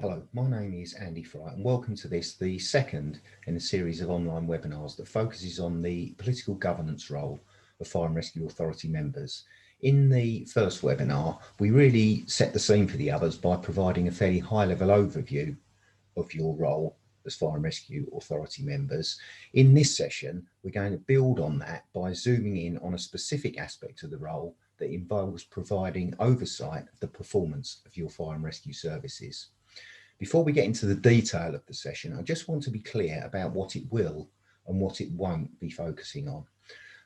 Hello, my name is Andy Fry and welcome to the second in a series of online webinars that focuses on the political governance role of Fire and Rescue Authority members. In the first webinar, we really set the scene for the others by providing a fairly high-level overview of your role as Fire and Rescue Authority members. In this session, we're going to build on that by zooming in on a specific aspect of the role that involves providing oversight of the performance of your fire and rescue services. Before we get into the detail of the session, I just want to be clear about what it will and what it won't be focusing on.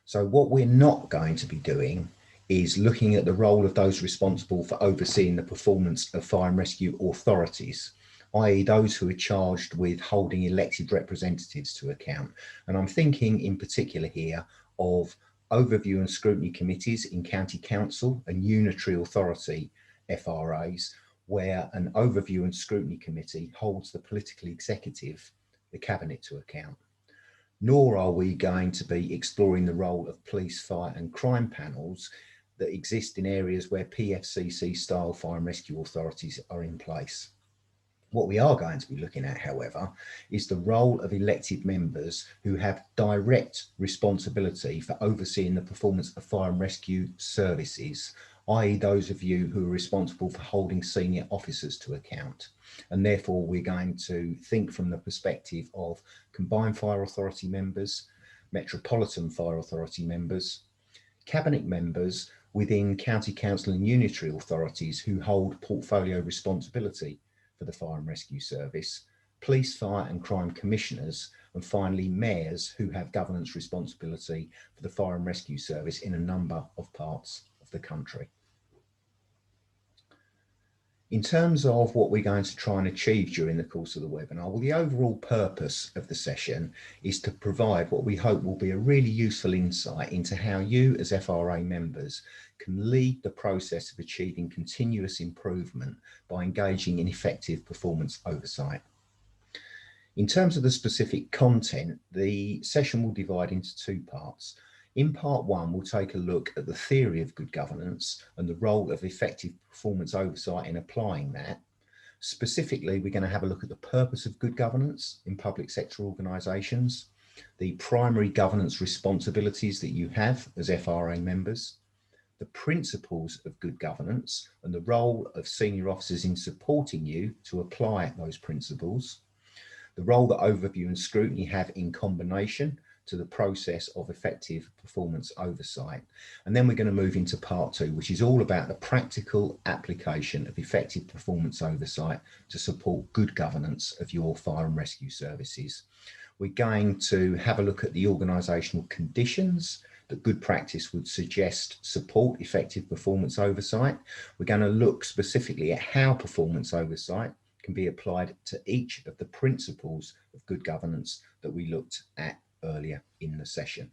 So what we're not going to be doing is looking at the role of those responsible for overseeing the performance of fire and rescue authorities, i.e. those who are charged with holding elected representatives to account. And I'm thinking in particular here of overview and scrutiny committees in county council and unitary authority FRAs, where an overview and scrutiny committee holds the political executive, the cabinet, to account. Nor are we going to be exploring the role of police, fire and crime panels that exist in areas where PFCC style fire and rescue authorities are in place. What we are going to be looking at, however, is the role of elected members who have direct responsibility for overseeing the performance of fire and rescue services, i.e. those of you who are responsible for holding senior officers to account. And therefore, we're going to think from the perspective of combined fire authority members, metropolitan fire authority members, cabinet members within county council and unitary authorities who hold portfolio responsibility for the fire and rescue service, police, fire and crime commissioners, and finally mayors who have governance responsibility for the fire and rescue service in a number of parts of the country. In terms of what we're going to try and achieve during the course of the webinar, well, the overall purpose of the session is to provide what we hope will be a really useful insight into how you as FRA members can lead the process of achieving continuous improvement by engaging in effective performance oversight. In terms of the specific content, the session will divide into two parts. In part one, we'll take a look at the theory of good governance and the role of effective performance oversight in applying that. Specifically, we're going to have a look at the purpose of good governance in public sector organisations, the primary governance responsibilities that you have as FRA members, the principles of good governance and the role of senior officers in supporting you to apply those principles, the role that overview and scrutiny have in combination to the process of effective performance oversight. And then we're going to move into part two, which is all about the practical application of effective performance oversight to support good governance of your fire and rescue services. We're going to have a look at the organisational conditions that good practice would suggest support effective performance oversight. We're going to look specifically at how performance oversight can be applied to each of the principles of good governance that we looked at earlier in the session.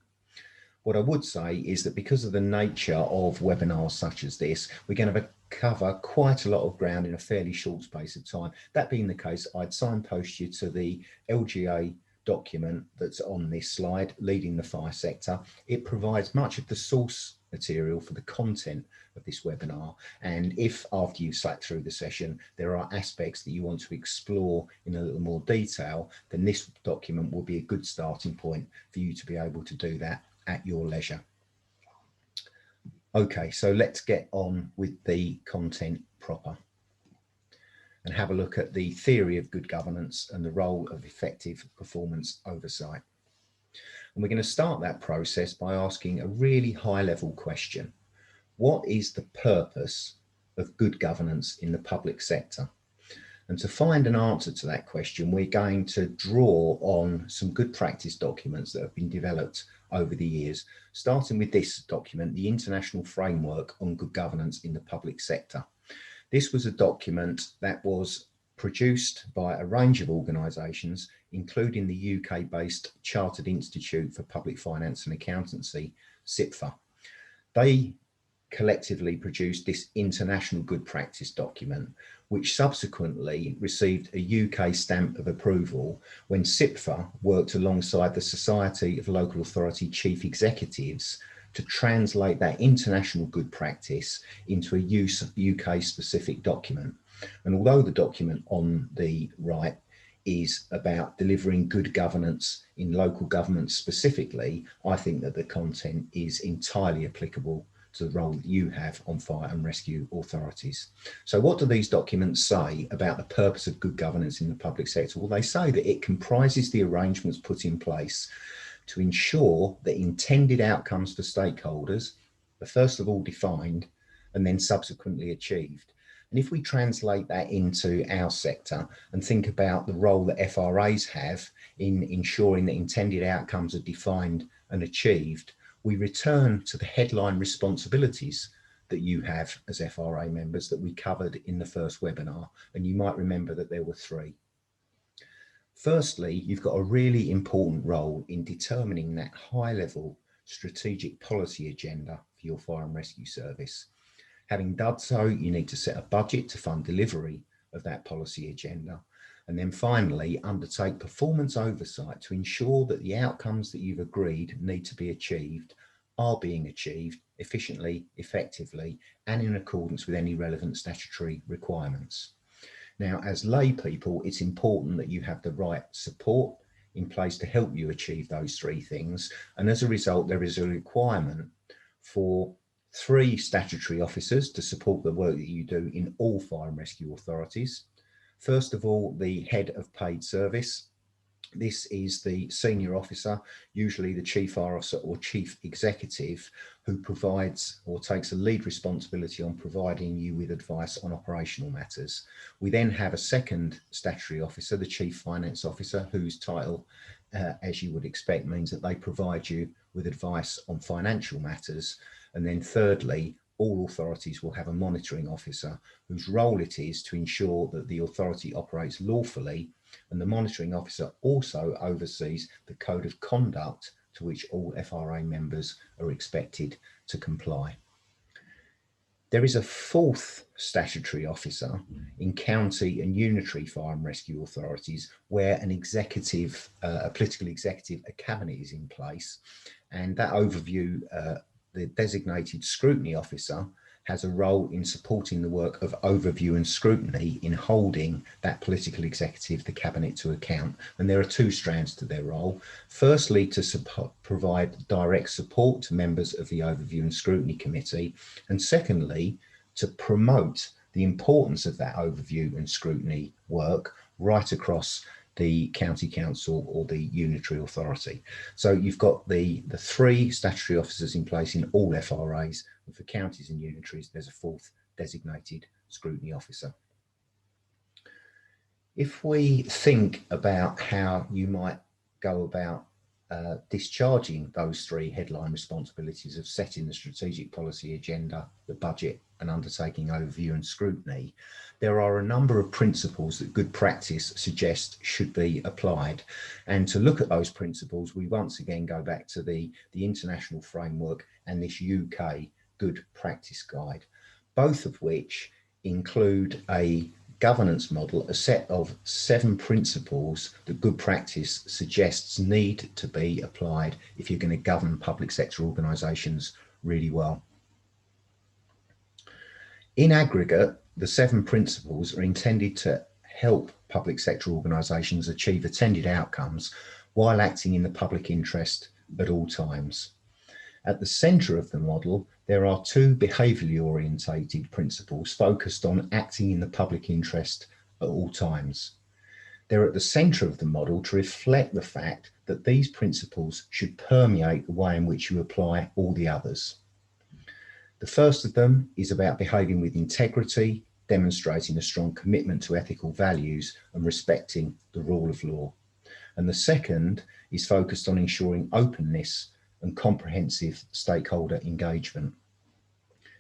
What I would say is that because of the nature of webinars such as this, we're going to cover quite a lot of ground in a fairly short space of time. That being the case, I'd signpost you to the LGA document that's on this slide, Leading the Fire Sector. It provides much of the source material for the content of this webinar, and if after you've sat through the session there are aspects that you want to explore in a little more detail, then this document will be a good starting point for you to be able to do that at your leisure. Okay, so let's get on with the content proper and have a look at the theory of good governance and the role of effective performance oversight. And we're going to start that process by asking a really high-level question. What is the purpose of good governance in the public sector? And to find an answer to that question, we're going to draw on some good practice documents that have been developed over the years, starting with this document, the International Framework on Good Governance in the Public Sector. This was a document that was produced by a range of organisations, including the UK-based Chartered Institute for Public Finance and Accountancy, CIPFA. They collectively produced this international good practice document, which subsequently received a UK stamp of approval when CIPFA worked alongside the Society of Local Authority Chief Executives to translate that international good practice into a UK specific document. And although the document on the right is about delivering good governance in local government specifically, I think that the content is entirely applicable to the role that you have on fire and rescue authorities. So what do these documents say about the purpose of good governance in the public sector? Well, they say that it comprises the arrangements put in place to ensure that intended outcomes for stakeholders are first of all defined and then subsequently achieved. And if we translate that into our sector and think about the role that FRAs have in ensuring that intended outcomes are defined and achieved, we return to the headline responsibilities that you have as FRA members that we covered in the first webinar. And you might remember that there were three. Firstly, you've got a really important role in determining that high-level strategic policy agenda for your fire and rescue service. Having done so, you need to set a budget to fund delivery of that policy agenda. And then finally, undertake performance oversight to ensure that the outcomes that you've agreed need to be achieved are being achieved efficiently, effectively, and in accordance with any relevant statutory requirements. Now, as lay people, it's important that you have the right support in place to help you achieve those three things. And as a result, there is a requirement for 3 statutory officers to support the work that you do in all fire and rescue authorities. First of all, the head of paid service. This is the senior officer, usually the chief fire officer or chief executive, who provides or takes a lead responsibility on providing you with advice on operational matters. We then have a second statutory officer, the chief finance officer, whose title, as you would expect, means that they provide you with advice on financial matters. And then thirdly, all authorities will have a monitoring officer whose role it is to ensure that the authority operates lawfully, and the monitoring officer also oversees the code of conduct to which all FRA members are expected to comply. There is a 4th statutory officer in county and unitary fire and rescue authorities where an executive, a political executive, a cabinet is in place, and that overview, the designated scrutiny officer, has a role in supporting the work of overview and scrutiny in holding that political executive, the cabinet, to account. And there are 2 strands to their role. Firstly, to provide direct support to members of the overview and scrutiny committee. And secondly, to promote the importance of that overview and scrutiny work right across the county council or the unitary authority. So you've got the 3 statutory officers in place in all FRAs, and for counties and unitaries, there's a 4th designated scrutiny officer. If we think about how you might go about discharging those 3 headline responsibilities of setting the strategic policy agenda, the budget, and undertaking overview and scrutiny, there are a number of principles that good practice suggests should be applied. And to look at those principles, we once again go back to the international framework and this UK good practice guide, both of which include a governance model, a set of 7 principles that good practice suggests need to be applied if you're going to govern public sector organisations really well. In aggregate, the 7 principles are intended to help public sector organisations achieve attended outcomes while acting in the public interest at all times. At the centre of the model, there are 2 behaviourally orientated principles focused on acting in the public interest at all times. They're at the centre of the model to reflect the fact that these principles should permeate the way in which you apply all the others. The first of them is about behaving with integrity, demonstrating a strong commitment to ethical values and respecting the rule of law. And the second is focused on ensuring openness and comprehensive stakeholder engagement.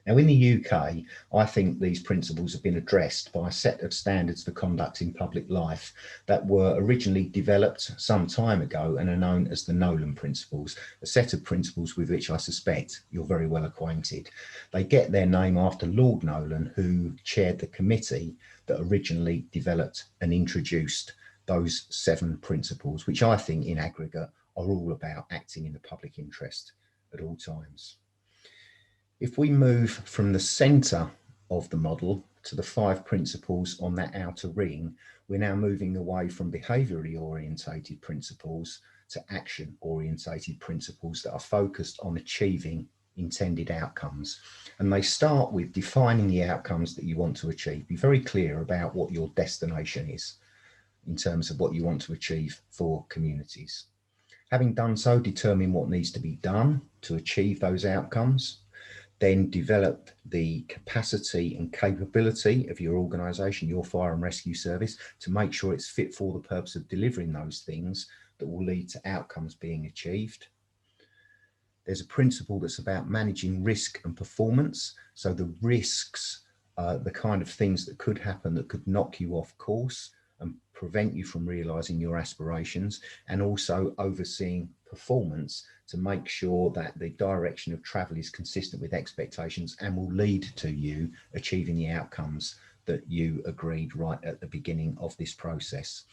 Now, in the UK, I think these principles have been addressed by a set of standards for conduct in public life that were originally developed some time ago and are known as the Nolan Principles, a set of principles with which I suspect you're very well acquainted. They get their name after Lord Nolan, who chaired the committee that originally developed and introduced those 7 principles, which I think in aggregate are all about acting in the public interest at all times. If we move from the centre of the model to the 5 principles on that outer ring, we're now moving away from behaviourally orientated principles to action orientated principles that are focused on achieving intended outcomes. And they start with defining the outcomes that you want to achieve. Be very clear about what your destination is in terms of what you want to achieve for communities. Having done so, determine what needs to be done to achieve those outcomes. Then develop the capacity and capability of your organisation, your fire and rescue service, to make sure it's fit for the purpose of delivering those things that will lead to outcomes being achieved. There's a principle that's about managing risk and performance. So the risks, the kind of things that could happen that could knock you off course and prevent you from realising your aspirations, and also overseeing performance to make sure that the direction of travel is consistent with expectations and will lead to you achieving the outcomes that you agreed right at the beginning of this process.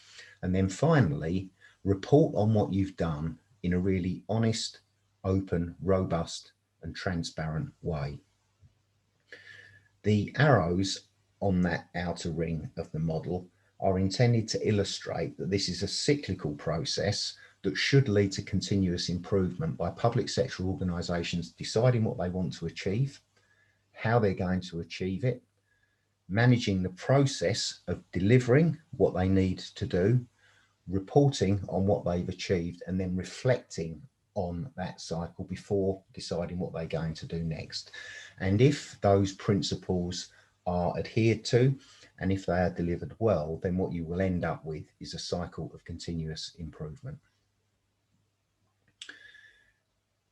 And then finally, report on what you've done in a really honest, open, robust and transparent way. The arrows on that outer ring of the model are intended to illustrate that this is a cyclical process that should lead to continuous improvement by public sector organisations deciding what they want to achieve, how they're going to achieve it, managing the process of delivering what they need to do, reporting on what they've achieved, and then reflecting on that cycle before deciding what they're going to do next. And if those principles are adhered to, and if they are delivered well, then what you will end up with is a cycle of continuous improvement.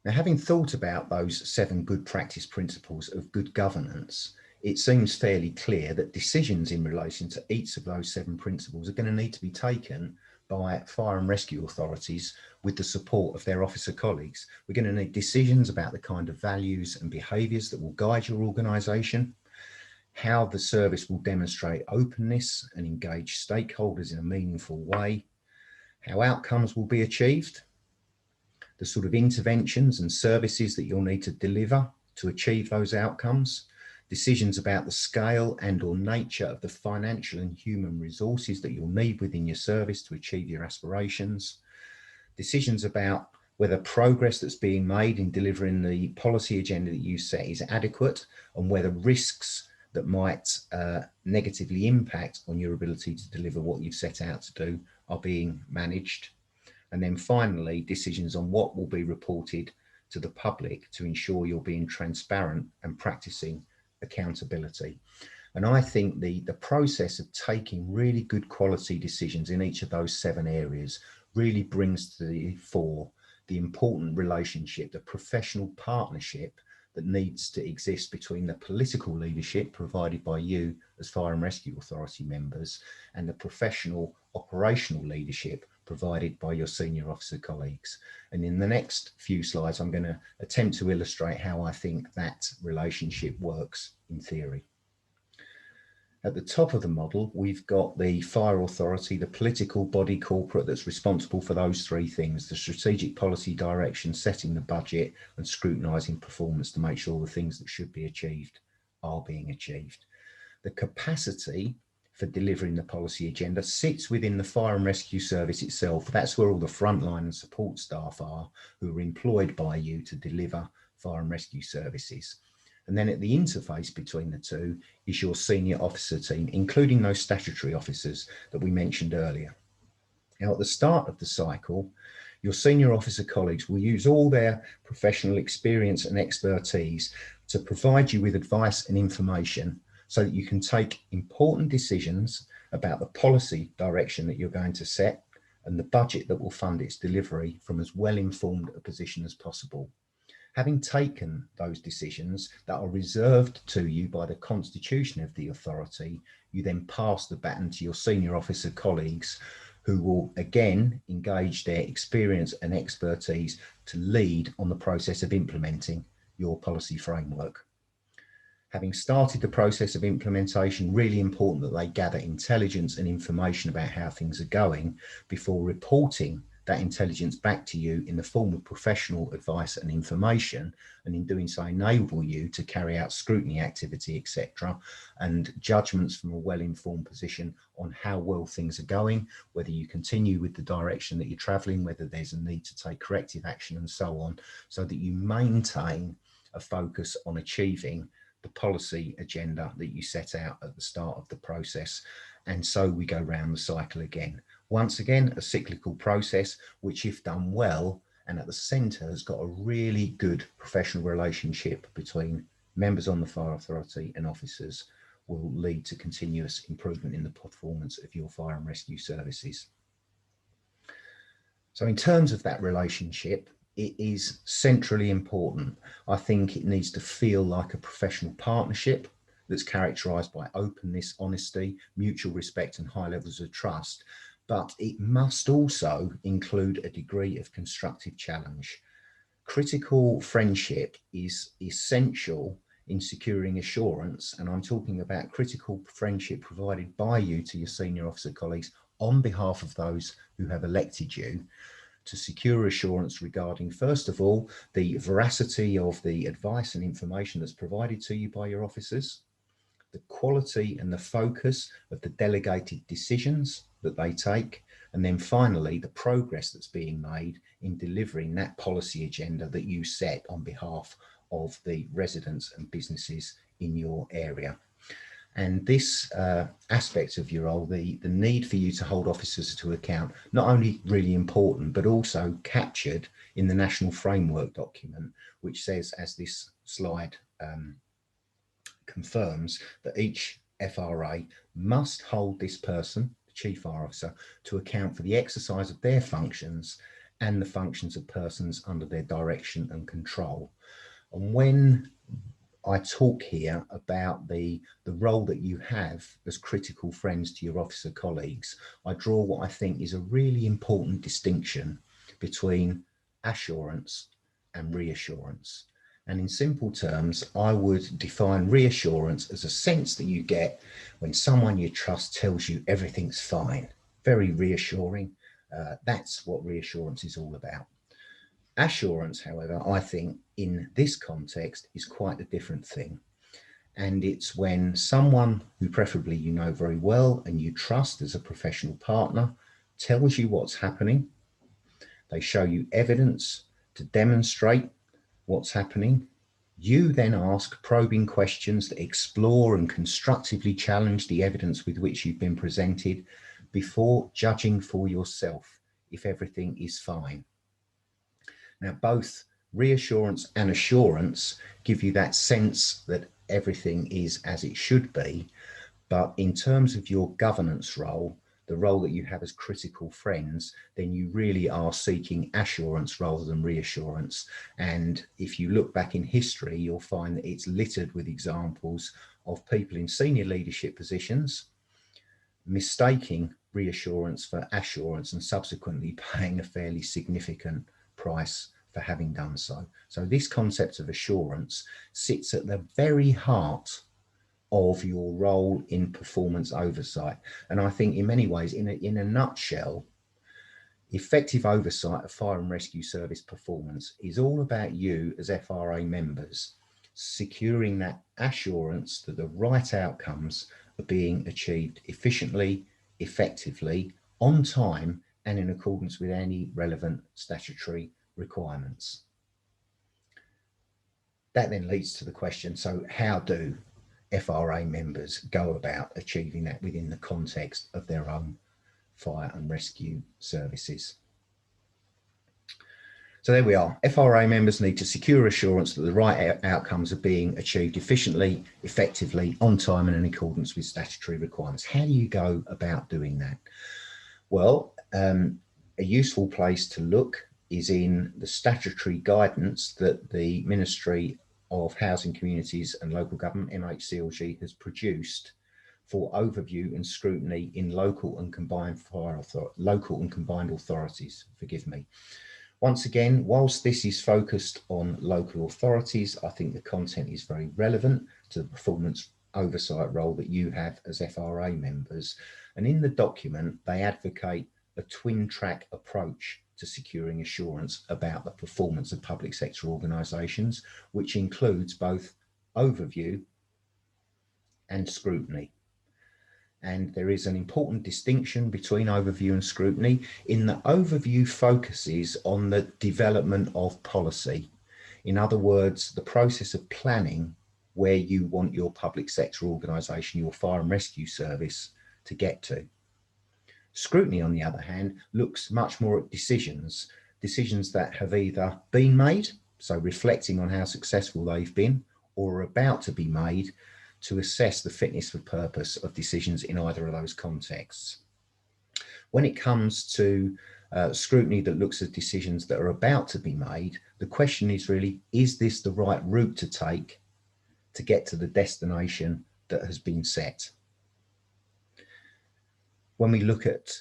Now, having thought about those 7 good practice principles of good governance, it seems fairly clear that decisions in relation to each of those 7 principles are going to need to be taken by fire and rescue authorities with the support of their officer colleagues. We're going to need decisions about the kind of values and behaviours that will guide your organisation, how the service will demonstrate openness and engage stakeholders in a meaningful way, how outcomes will be achieved, the sort of interventions and services that you'll need to deliver to achieve those outcomes, decisions about the scale and or nature of the financial and human resources that you'll need within your service to achieve your aspirations, decisions about whether progress that's being made in delivering the policy agenda that you set is adequate, and whether risks that might negatively impact on your ability to deliver what you've set out to do are being managed. And then finally, decisions on what will be reported to the public to ensure you're being transparent and practicing accountability. And I think the process of taking really good quality decisions in each of those 7 areas really brings to the fore the important relationship, the professional partnership that needs to exist between the political leadership provided by you as Fire and Rescue Authority members and the professional operational leadership provided by your senior officer colleagues. And in the next few slides, I'm going to attempt to illustrate how I think that relationship works in theory. At the top of the model, we've got the fire authority, the political body corporate that's responsible for those 3 things: the strategic policy direction, setting the budget and scrutinising performance to make sure the things that should be achieved are being achieved. The capacity for delivering the policy agenda sits within the fire and rescue service itself. That's where all the frontline and support staff are who are employed by you to deliver fire and rescue services. And then at the interface between the 2 is your senior officer team, including those statutory officers that we mentioned earlier. Now, at the start of the cycle, your senior officer colleagues will use all their professional experience and expertise to provide you with advice and information so that you can take important decisions about the policy direction that you're going to set and the budget that will fund its delivery from as well-informed a position as possible. Having taken those decisions that are reserved to you by the constitution of the authority, you then pass the baton to your senior officer colleagues who will again engage their experience and expertise to lead on the process of implementing your policy framework. Having started the process of implementation, really important that they gather intelligence and information about how things are going before reporting that intelligence back to you in the form of professional advice and information, and in doing so enable you to carry out scrutiny activity, etc., and judgments from a well-informed position on how well things are going, whether you continue with the direction that you're travelling, whether there's a need to take corrective action and so on, so that you maintain a focus on achieving the policy agenda that you set out at the start of the process. And so we go round the cycle again. Once again, a cyclical process, which if done well and at the centre has got a really good professional relationship between members on the fire authority and officers, will lead to continuous improvement in the performance of your fire and rescue services. So in terms of that relationship, it is centrally important. I think it needs to feel like a professional partnership that's characterised by openness, honesty, mutual respect and high levels of trust, but it must also include a degree of constructive challenge. Critical friendship is essential in securing assurance, and I'm talking about critical friendship provided by you to your senior officer colleagues on behalf of those who have elected you, to secure assurance regarding, first of all, the veracity of the advice and information that's provided to you by your officers, the quality and the focus of the delegated decisions that they take, and then finally, the progress that's being made in delivering that policy agenda that you set on behalf of the residents and businesses in your area. And this aspect of your role, the need for you to hold officers to account, not only really important, but also captured in the National Framework document, which says, as this slide confirms, that each FRA must hold this person, the Chief Fire Officer, to account for the exercise of their functions and the functions of persons under their direction and control. And when I talk here about the role that you have as critical friends to your officer colleagues, I draw what I think is a really important distinction between assurance and reassurance. And in simple terms, I would define reassurance as a sense that you get when someone you trust tells you everything's fine. Very reassuring. That's what reassurance is all about. Assurance, however, I think in this context is quite a different thing. And it's when someone who preferably you know very well and you trust as a professional partner tells you what's happening. They show you evidence to demonstrate what's happening. You then ask probing questions that explore and constructively challenge the evidence with which you've been presented before judging for yourself if everything is fine. Now, both reassurance and assurance give you that sense that everything is as it should be. But in terms of your governance role, the role that you have as critical friends, then you really are seeking assurance rather than reassurance. And if you look back in history, you'll find that it's littered with examples of people in senior leadership positions mistaking reassurance for assurance and subsequently paying a fairly significant price for having done so. So this concept of assurance sits at the very heart of your role in performance oversight. And I think in many ways, in a nutshell, effective oversight of fire and rescue service performance is all about you as FRA members securing that assurance that the right outcomes are being achieved efficiently, effectively, on time, and in accordance with any relevant statutory requirements. That then leads to the question, so how do FRA members go about achieving that within the context of their own fire and rescue services? So there we are. FRA members need to secure assurance that the right outcomes are being achieved efficiently, effectively, on time, and in accordance with statutory requirements. How do you go about doing that? Well, a useful place to look is in the statutory guidance that the Ministry of Housing, Communities and Local Government, MHCLG, has produced for overview and scrutiny in local and combined authorities. Once again, whilst this is focused on local authorities, I think the content is very relevant to the performance oversight role that you have as FRA members. And in the document, they advocate a twin track approach to securing assurance about the performance of public sector organisations, which includes both overview and scrutiny. And there is an important distinction between overview and scrutiny in that overview focuses on the development of policy. In other words, the process of planning where you want your public sector organisation, your fire and rescue service to get to. Scrutiny, on the other hand, looks much more at decisions that have either been made, so reflecting on how successful they've been, or are about to be made to assess the fitness for purpose of decisions in either of those contexts. When it comes to scrutiny that looks at decisions that are about to be made, the question is really, is this the right route to take to get to the destination that has been set? When we look at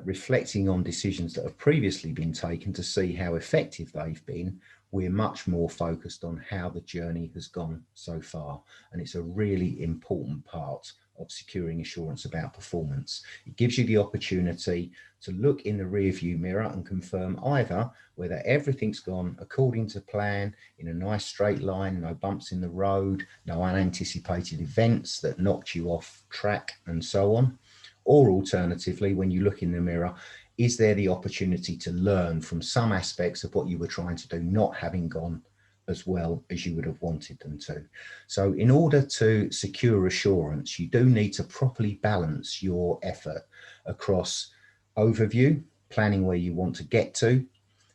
reflecting on decisions that have previously been taken to see how effective they've been, we're much more focused on how the journey has gone so far. And it's a really important part of securing assurance about performance. It gives you the opportunity to look in the rearview mirror and confirm either whether everything's gone according to plan, in a nice straight line, no bumps in the road, no unanticipated events that knocked you off track and so on. Or alternatively, when you look in the mirror, is there the opportunity to learn from some aspects of what you were trying to do not having gone as well as you would have wanted them to? So in order to secure assurance, you do need to properly balance your effort across overview, planning where you want to get to,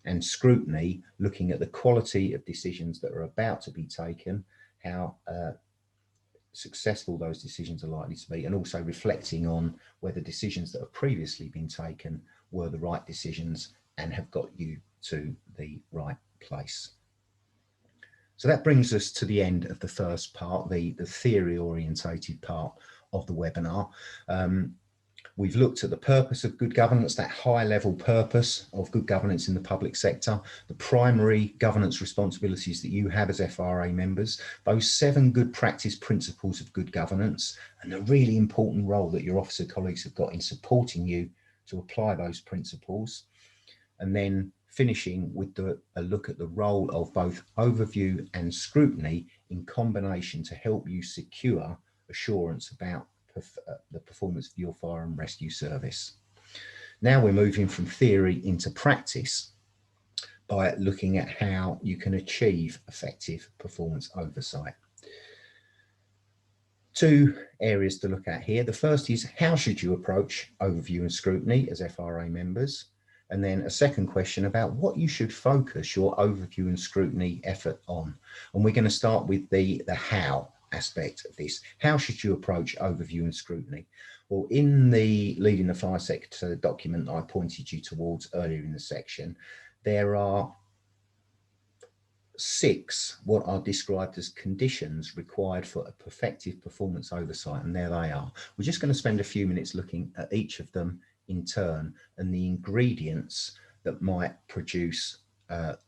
and scrutiny, looking at the quality of decisions that are about to be taken, how successful those decisions are likely to be, and also reflecting on whether decisions that have previously been taken were the right decisions and have got you to the right place. So that brings us to the end of the first part, the theory orientated part of the webinar. We've looked at the purpose of good governance, that high level purpose of good governance in the public sector, the primary governance responsibilities that you have as FRA members, those 7 good practice principles of good governance, and the really important role that your officer colleagues have got in supporting you to apply those principles. And then finishing with a look at the role of both overview and scrutiny in combination to help you secure assurance about the performance of your fire and rescue service. Now we're moving from theory into practice by looking at how you can achieve effective performance oversight. 2 areas to look at here. The first is, how should you approach overview and scrutiny as FRA members? And then a second question about what you should focus your overview and scrutiny effort on. And we're going to start with the how aspect of this. How should you approach overview and scrutiny? Well, in the Leading the Fire Sector document that I pointed you towards earlier in the section, there are 6 what are described as conditions required for a effective performance oversight, and there they are. We're just going to spend a few minutes looking at each of them in turn and the ingredients that might produce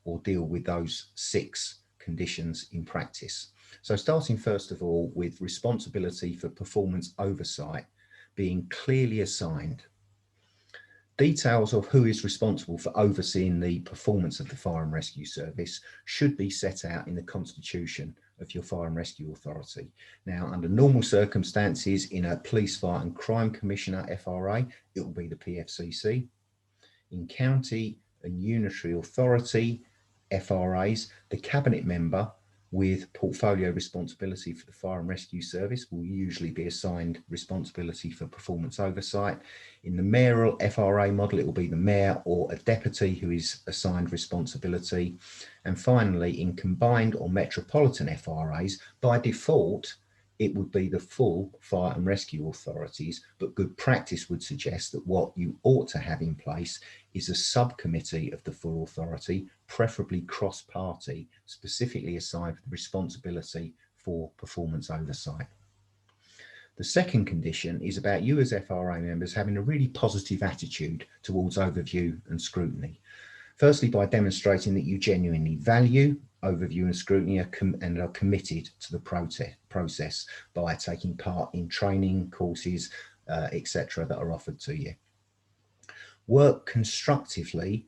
or deal with those 6 conditions in practice. So starting first of all with responsibility for performance oversight being clearly assigned. Details of who is responsible for overseeing the performance of the Fire and Rescue Service should be set out in the constitution of your Fire and Rescue Authority. Now, under normal circumstances, in a Police, Fire and Crime Commissioner FRA, it will be the PFCC. In County and Unitary Authority FRAs, the Cabinet member with portfolio responsibility for the Fire and Rescue Service will usually be assigned responsibility for performance oversight. In the mayoral FRA model, it will be the mayor or a deputy who is assigned responsibility. And finally, in combined or metropolitan FRAs, by default, it would be the full fire and rescue authorities, but good practice would suggest that what you ought to have in place is a subcommittee of the full authority, preferably cross-party, specifically assigned for the responsibility for performance oversight. The second condition is about you as FRA members having a really positive attitude towards overview and scrutiny. Firstly, by demonstrating that you genuinely value overview and scrutiny and are committed to the process by taking part in training courses, etc., that are offered to you. Work constructively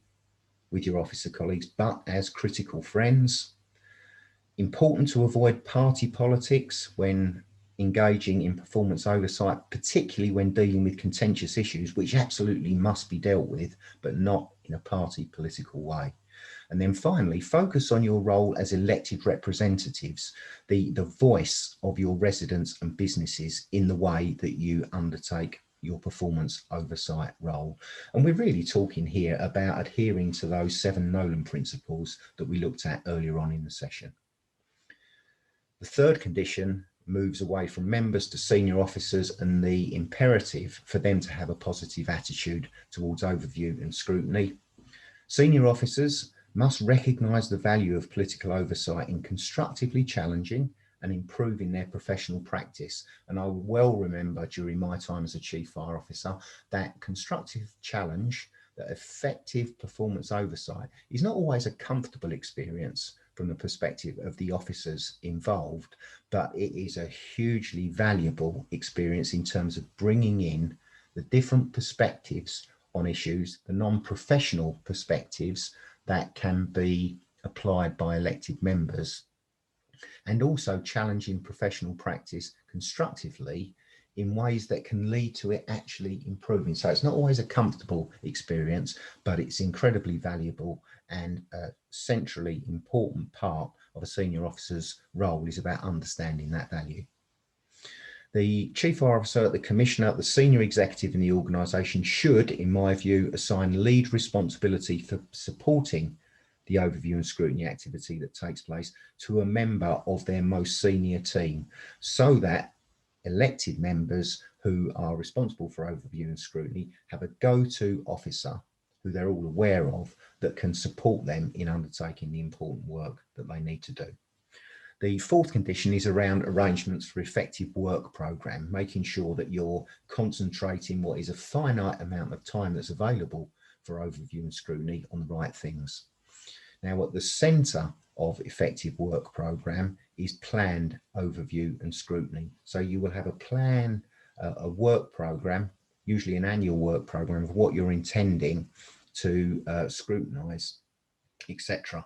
with your officer colleagues, but as critical friends. Important to avoid party politics when engaging in performance oversight, particularly when dealing with contentious issues, which absolutely must be dealt with, but not in a party political way. And then finally, focus on your role as elected representatives, the voice of your residents and businesses in the way that you undertake your performance oversight role. And we're really talking here about adhering to those 7 Nolan principles that we looked at earlier on in the session. The third condition moves away from members to senior officers and the imperative for them to have a positive attitude towards overview and scrutiny. Senior officers must recognise the value of political oversight in constructively challenging and improving their professional practice. And I well remember during my time as a Chief Fire Officer that constructive challenge, that effective performance oversight is not always a comfortable experience from the perspective of the officers involved, but it is a hugely valuable experience in terms of bringing in the different perspectives on issues, the non-professional perspectives that can be applied by elected members, and also challenging professional practice constructively in ways that can lead to it actually improving. So it's not always a comfortable experience, but it's incredibly valuable, and a centrally important part of a senior officer's role is about understanding that value. The Chief Fire Officer, the Commissioner, the Senior Executive in the organisation should, in my view, assign lead responsibility for supporting the overview and scrutiny activity that takes place to a member of their most senior team, so that elected members who are responsible for overview and scrutiny have a go-to officer who they're all aware of that can support them in undertaking the important work that they need to do. The fourth condition is around arrangements for effective work programme, making sure that you're concentrating what is a finite amount of time that's available for overview and scrutiny on the right things. Now, at the centre of effective work programme is planned overview and scrutiny. So you will have a plan, a work programme, usually an annual work programme of what you're intending to scrutinise, etc.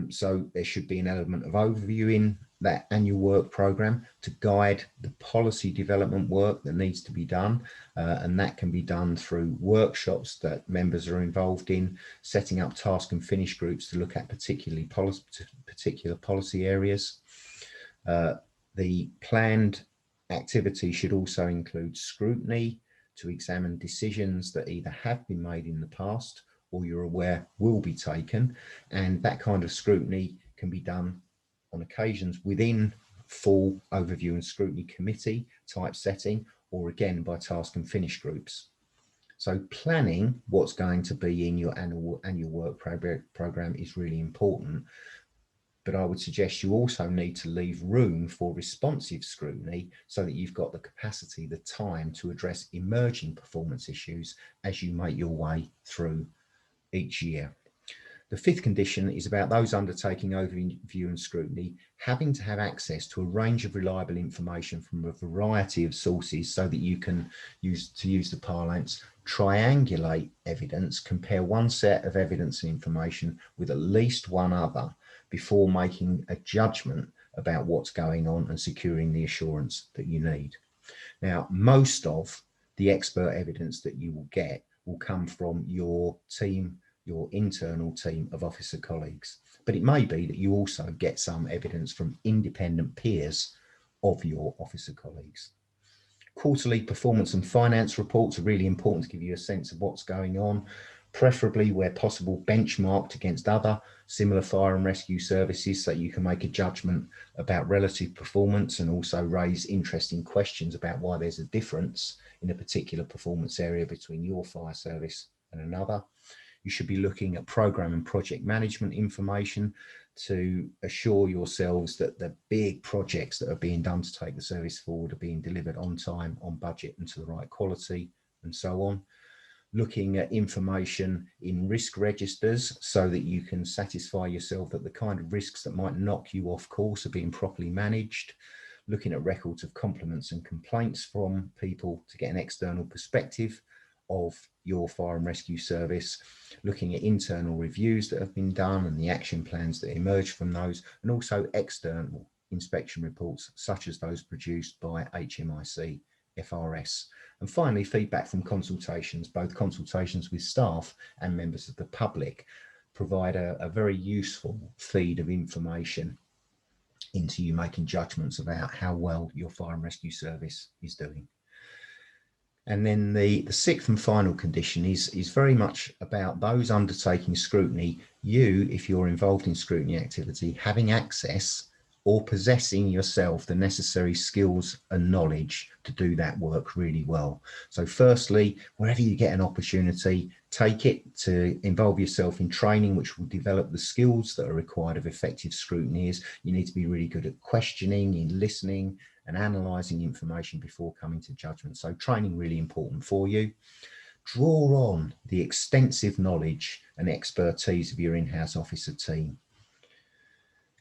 So there should be an element of overview in that annual work programme to guide the policy development work that needs to be done, and that can be done through workshops that members are involved in, setting up task and finish groups to look at particular policy areas. The planned activity should also include scrutiny to examine decisions that either have been made in the past or you're aware will be taken, and that kind of scrutiny can be done on occasions within full overview and scrutiny committee type setting, or again by task and finish groups. So planning what's going to be in your annual work program is really important, but I would suggest you also need to leave room for responsive scrutiny so that you've got the capacity, the time to address emerging performance issues as you make your way through each year. The fifth condition is about those undertaking overview and scrutiny having to have access to a range of reliable information from a variety of sources so that you can use the parlance, triangulate evidence, compare one set of evidence and information with at least one other before making a judgment about what's going on and securing the assurance that you need. Now, most of the expert evidence that you will get will come from your team, your internal team of officer colleagues, but it may be that you also get some evidence from independent peers of your officer colleagues. Quarterly performance and finance reports are really important to give you a sense of what's going on, preferably where possible benchmarked against other similar fire and rescue services so you can make a judgment about relative performance and also raise interesting questions about why there's a difference in a particular performance area between your fire service and another. You should be looking at program and project management information to assure yourselves that the big projects that are being done to take the service forward are being delivered on time, on budget, and to the right quality, and so on. Looking at information in risk registers so that you can satisfy yourself that the kind of risks that might knock you off course are being properly managed. Looking at records of compliments and complaints from people to get an external perspective of your fire and rescue service, looking at internal reviews that have been done and the action plans that emerge from those, and also external inspection reports such as those produced by HMIC FRS. And finally, feedback from consultations. Both consultations with staff and members of the public provide a very useful feed of information into you making judgments about how well your fire and rescue service is doing. And then the sixth and final condition is very much about those undertaking scrutiny, you, if you're involved in scrutiny activity, having access or possessing yourself the necessary skills and knowledge to do that work really well. So firstly, wherever you get an opportunity, take it to involve yourself in training, which will develop the skills that are required of effective scrutineers. You need to be really good at questioning, in listening and analysing information before coming to judgment. So training really important for you. Draw on the extensive knowledge and expertise of your in-house officer team.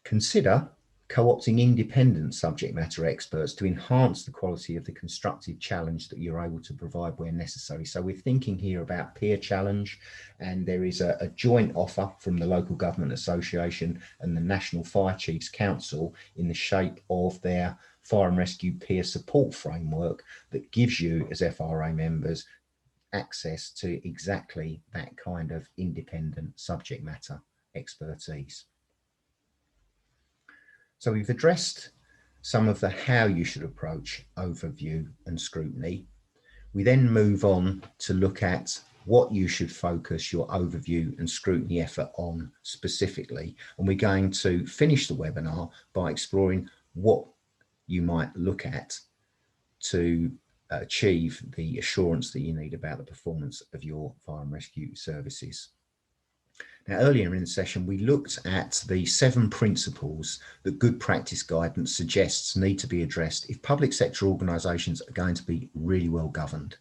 Consider co-opting independent subject matter experts to enhance the quality of the constructive challenge that you're able to provide where necessary. So we're thinking here about peer challenge, and there is a joint offer from the Local Government Association and the National Fire Chiefs Council in the shape of their fire and rescue peer support framework that gives you as FRA members access to exactly that kind of independent subject matter expertise. So we've addressed some of the how you should approach overview and scrutiny. We then move on to look at what you should focus your overview and scrutiny effort on specifically. And we're going to finish the webinar by exploring what you might look at to achieve the assurance that you need about the performance of your fire and rescue services. Now, earlier in the session, we looked at the 7 principles that good practice guidance suggests need to be addressed if public sector organisations are going to be really well governed.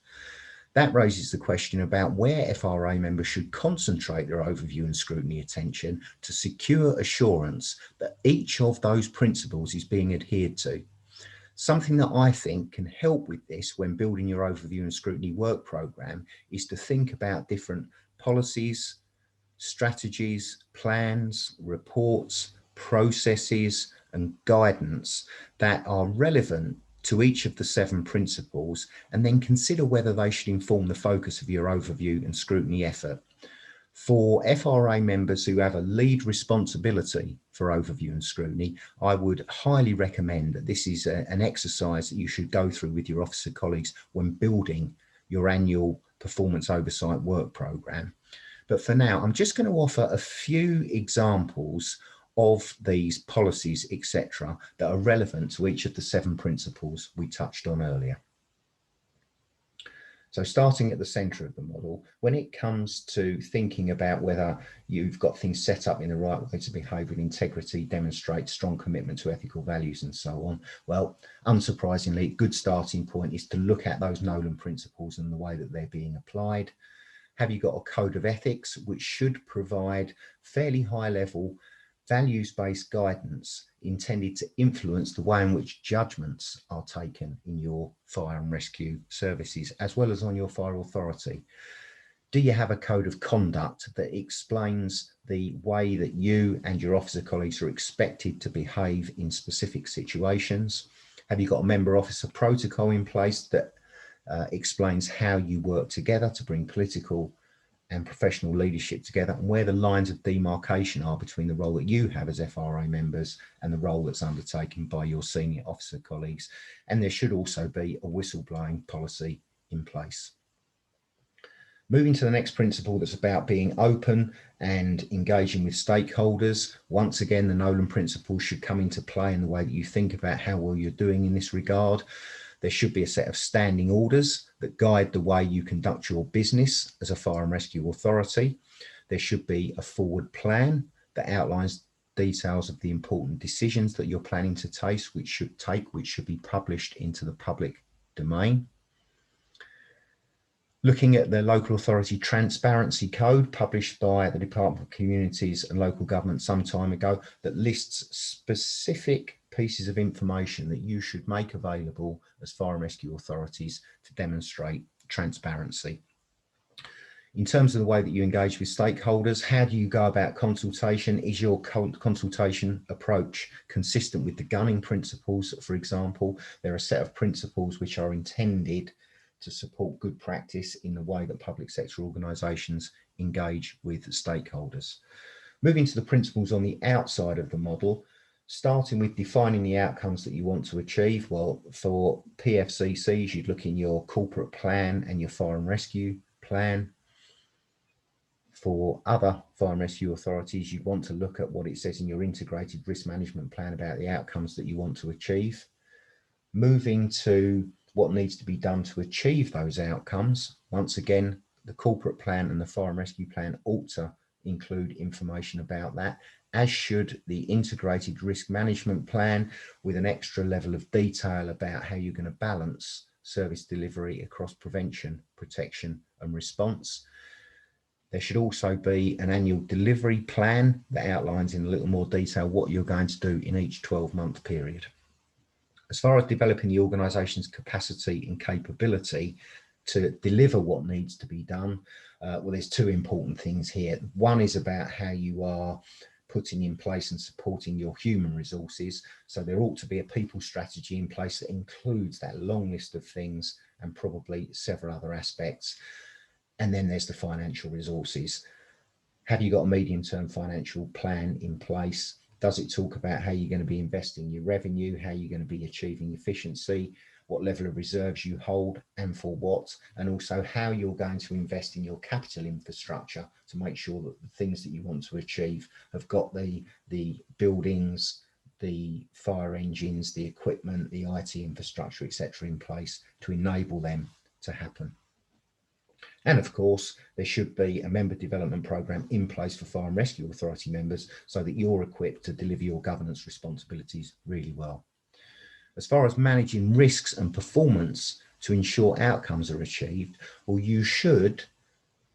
That raises the question about where FRA members should concentrate their overview and scrutiny attention to secure assurance that each of those principles is being adhered to. Something that I think can help with this when building your overview and scrutiny work programme is to think about different policies, strategies, plans, reports, processes, and guidance that are relevant to each of the 7 principles, and then consider whether they should inform the focus of your overview and scrutiny effort. For FRA members who have a lead responsibility for overview and scrutiny, I would highly recommend that this is an exercise that you should go through with your officer colleagues when building your annual performance oversight work programme. But for now, I'm just going to offer a few examples of these policies, etc., that are relevant to each of the 7 principles we touched on earlier. So starting at the centre of the model, when it comes to thinking about whether you've got things set up in the right way to behave with integrity, demonstrate strong commitment to ethical values and so on, well, unsurprisingly, a good starting point is to look at those Nolan principles and the way that they're being applied. Have you got a code of ethics which should provide fairly high level values-based guidance intended to influence the way in which judgments are taken in your fire and rescue services, as well as on your fire authority? Do you have a code of conduct that explains the way that you and your officer colleagues are expected to behave in specific situations? Have you got a member officer protocol in place that explains how you work together to bring political and professional leadership together, and where the lines of demarcation are between the role that you have as FRA members and the role that's undertaken by your senior officer colleagues? And there should also be a whistleblowing policy in place. Moving to the next principle, that's about being open and engaging with stakeholders. Once again, the Nolan principles should come into play in the way that you think about how well you're doing in this regard. There should be a set of standing orders that guide the way you conduct your business as a fire and rescue authority. There should be a forward plan that outlines details of the important decisions that you're planning to take, which should be published into the public domain. Looking at the Local Authority Transparency Code published by the Department of Communities and Local Government some time ago, that lists specific pieces of information that you should make available as fire and rescue authorities to demonstrate transparency. In terms of the way that you engage with stakeholders, how do you go about consultation? Is your consultation approach consistent with the gunning principles? For example, there are a set of principles which are intended to support good practice in the way that public sector organisations engage with stakeholders. Moving to the principles on the outside of the model, starting with defining the outcomes that you want to achieve. Well, for PFCCs, you'd look in your corporate plan and your fire and rescue plan. For other fire and rescue authorities, you want to look at what it says in your integrated risk management plan about the outcomes that you want to achieve. Moving to what needs to be done to achieve those outcomes. Once again, the corporate plan and the fire and rescue plan ought to include information about that, as should the integrated risk management plan, with an extra level of detail about how you're going to balance service delivery across prevention, protection and response. There should also be an annual delivery plan that outlines in a little more detail what you're going to do in each 12-month period. As far as developing the organisation's capacity and capability to deliver what needs to be done, well, there's two important things here. One is about how you are putting in place and supporting your human resources. So there ought to be a people strategy in place that includes that long list of things and probably several other aspects. And then there's the financial resources. Have you got a medium-term financial plan in place? Does it talk about how you're going to be investing your revenue, how you're going to be achieving efficiency, what level of reserves you hold and for what, and also how you're going to invest in your capital infrastructure to make sure that the things that you want to achieve have got the buildings, the fire engines, the equipment, the IT infrastructure, etc. in place to enable them to happen. And of course, there should be a member development programme in place for Fire and Rescue Authority members so that you're equipped to deliver your governance responsibilities really well. As far as managing risks and performance to ensure outcomes are achieved, well, you should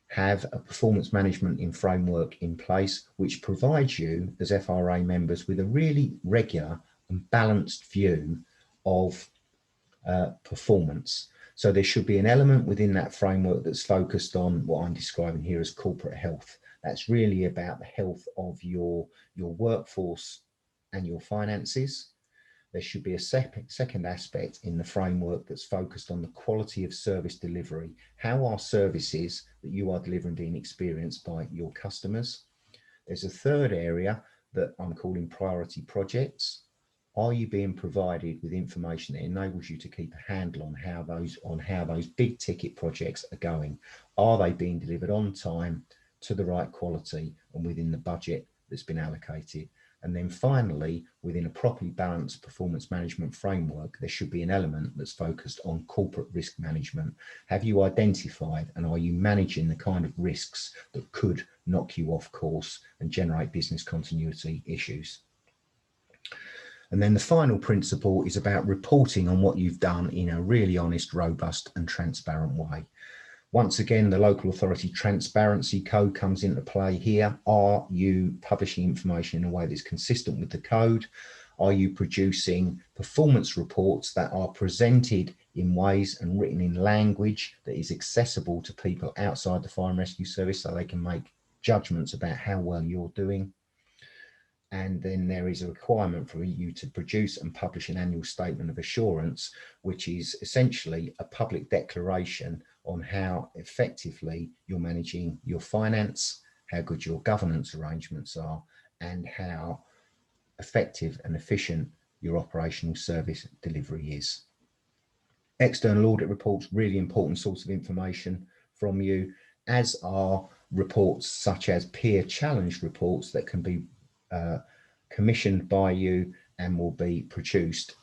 have a performance management framework in place which provides you as FRA members with a really regular and balanced view of performance. So there should be an element within that framework that's focused on what I'm describing here as corporate health. That's really about the health of your workforce and your finances. There should be a second aspect in the framework that's focused on the quality of service delivery. How are services that you are delivering being experienced by your customers? There's a third area that I'm calling priority projects. Are you being provided with information that enables you to keep a handle on how those big ticket projects are going? Are they being delivered on time, to the right quality and within the budget that's been allocated? And then finally, within a properly balanced performance management framework, there should be an element that's focused on corporate risk management. Have you identified and are you managing the kind of risks that could knock you off course and generate business continuity issues? And then the final principle is about reporting on what you've done in a really honest, robust and transparent way. Once again, the local authority transparency code comes into play here. Are you publishing information in a way that's consistent with the code? Are you producing performance reports that are presented in ways and written in language that is accessible to people outside the fire and rescue service so they can make judgments about how well you're doing? And then there is a requirement for you to produce and publish an annual statement of assurance, which is essentially a public declaration on how effectively you're managing your finance, how good your governance arrangements are, and how effective and efficient your operational service delivery is. External audit reports, really important source of information from you, as are reports such as peer challenge reports that can be commissioned by you and will be produced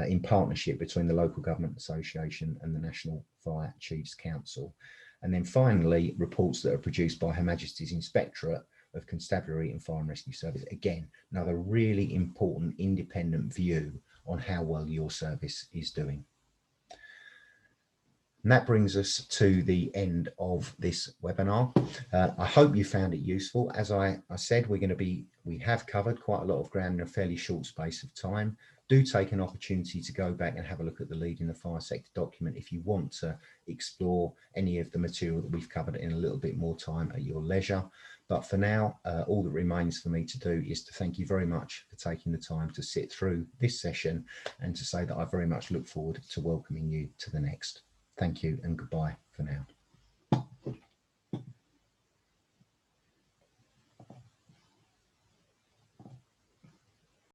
in partnership between the Local Government Association and the National Fire Chiefs Council. And then finally, reports that are produced by Her Majesty's Inspectorate of Constabulary and Fire and Rescue Service. Again, another really important independent view on how well your service is doing. And that brings us to the end of this webinar. I hope you found it useful. As I said, we have covered quite a lot of ground in a fairly short space of time. Do take an opportunity to go back and have a look at the Leading the Fire Sector document if you want to explore any of the material that we've covered in a little bit more time at your leisure. But for now, all that remains for me to do is to thank you very much for taking the time to sit through this session, and to say that I very much look forward to welcoming you to the next. Thank you and goodbye for now.